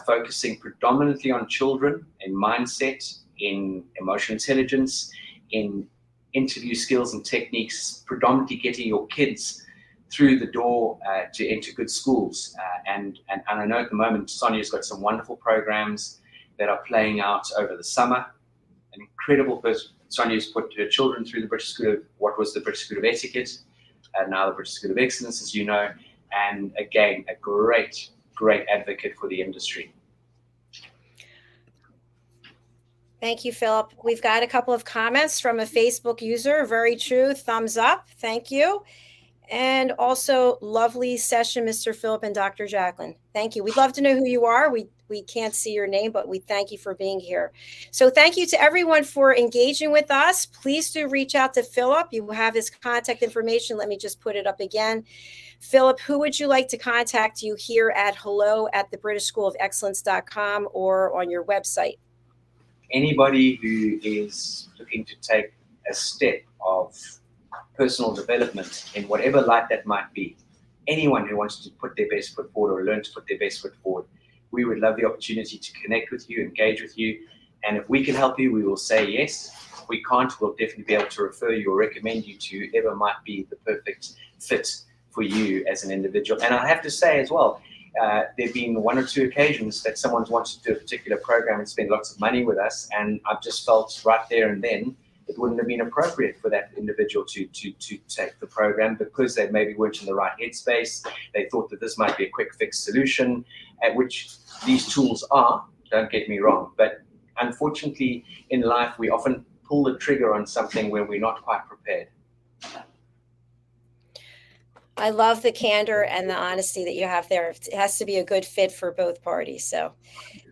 focusing predominantly on children in mindset, in emotional intelligence, in interview skills and techniques, predominantly getting your kids through the door to enter good schools. And I know at the moment, Sonia's got some wonderful programs that are playing out over the summer. An incredible person. Sonia's put her children through the British School of, what was the British School of Etiquette, and now the British School of Excellence, as you know. And again, a great, great advocate for the industry. Thank you, Philip. We've got a couple of comments from a Facebook user. Very true. Thumbs up. Thank you. And also, lovely session, Mr. Philip and Dr. Jacalyn. Thank you. We'd love to know who you are. We can't see your name, but we thank you for being here. So thank you to everyone for engaging with us. Please do reach out to Philip. You have his contact information. Let me just put it up again. Philip, who would you like to contact you here at hello@thebritishschoolofexcellence.com or on your website? Anybody who is looking to take a step of personal development in whatever light that might be, anyone who wants to put their best foot forward or learn to put their best foot forward, we would love the opportunity to connect with you, engage with you. And if we can help you, we will say yes. If we can't, we'll definitely be able to refer you or recommend you to whoever might be the perfect fit for you as an individual. And I have to say as well, there have been one or two occasions that someone's wanted to do a particular program and spend lots of money with us, and I've just felt right there and then it wouldn't have been appropriate for that individual to take the program because they maybe weren't in the right headspace. They thought that this might be a quick fix solution, at which these tools are, don't get me wrong. But unfortunately, in life, we often pull the trigger on something when we're not quite prepared. I love the candor and the honesty that you have there. It has to be a good fit for both parties. So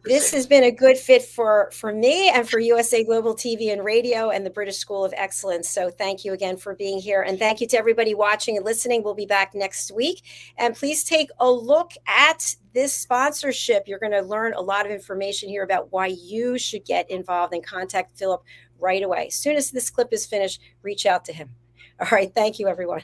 this has been a good fit for me and for USA Global TV and Radio and the British School of Excellence. So thank you again for being here. And thank you to everybody watching and listening. We'll be back next week. And please take a look at this sponsorship. You're going to learn a lot of information here about why you should get involved and contact Philip right away. As soon as this clip is finished, reach out to him. All right. Thank you, everyone.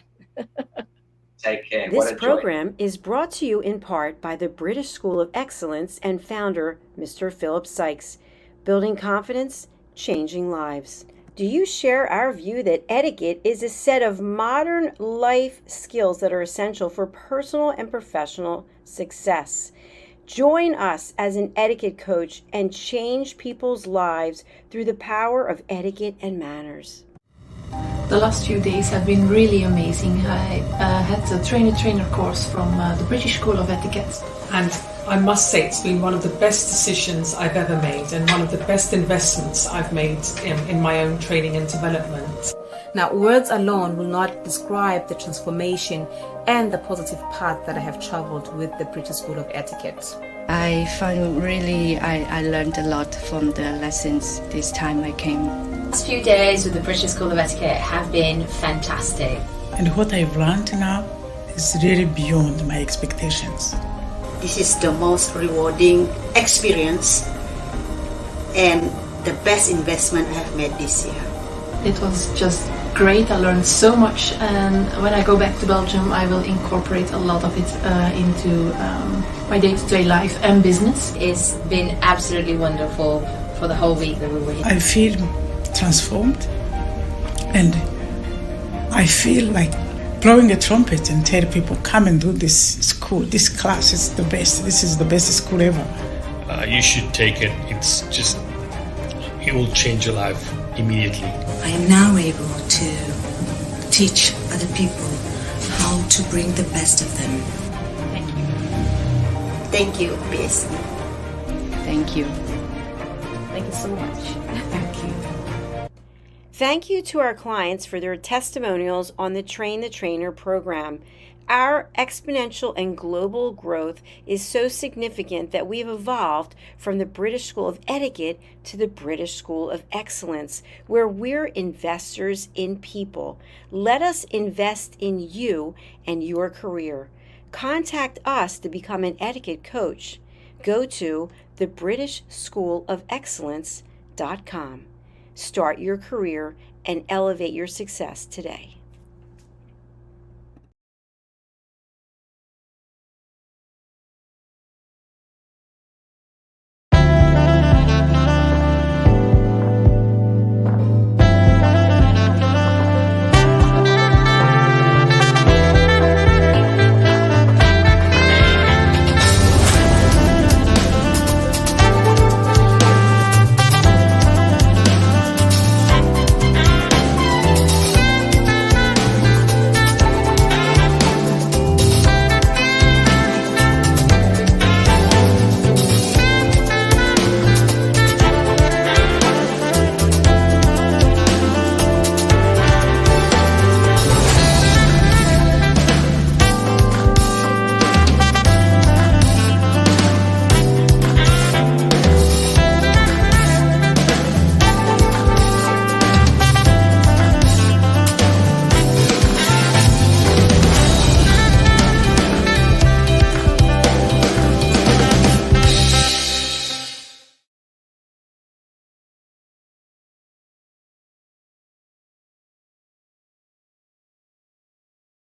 Take care. This program is brought to you in part by the British School of Excellence and founder, Mr. Philip Sykes. Building confidence, changing lives. Do you share our view that etiquette is a set of modern life skills that are essential for personal and professional success? Join us as an etiquette coach and change people's lives through the power of etiquette and manners. The last few days have been really amazing. I had a trainer course from the British School of Etiquette. And I must say it's been one of the best decisions I've ever made and one of the best investments I've made in my own training and development. Now, words alone will not describe the transformation and the positive path that I have traveled with the British School of Etiquette. I find I learned a lot from the lessons this time I came. The last few days with the British School of Etiquette have been fantastic. And what I've learned now is really beyond my expectations. This is the most rewarding experience and the best investment I have made this year. It was just great. I learned so much, and when I go back to Belgium I will incorporate a lot of it into my day-to-day life and business. It's been absolutely wonderful for the whole week that we were here. I feel transformed, and I feel like blowing a trumpet and tell people, come and do this school, this class is the best, this is the best school ever. You should take it. It will change your life immediately. I am now able to teach other people how to bring the best of them. Thank you. Thank you, BSC. Thank you. Thank you so much. Thank you. Thank you to our clients for their testimonials on the Train the Trainer program. Our exponential and global growth is so significant that we've evolved from the British School of Etiquette to the British School of Excellence, where we're investors in people. Let us invest in you and your career. Contact us to become an etiquette coach. Go to thebritishschoolofexcellence.com. Start your career and elevate your success today.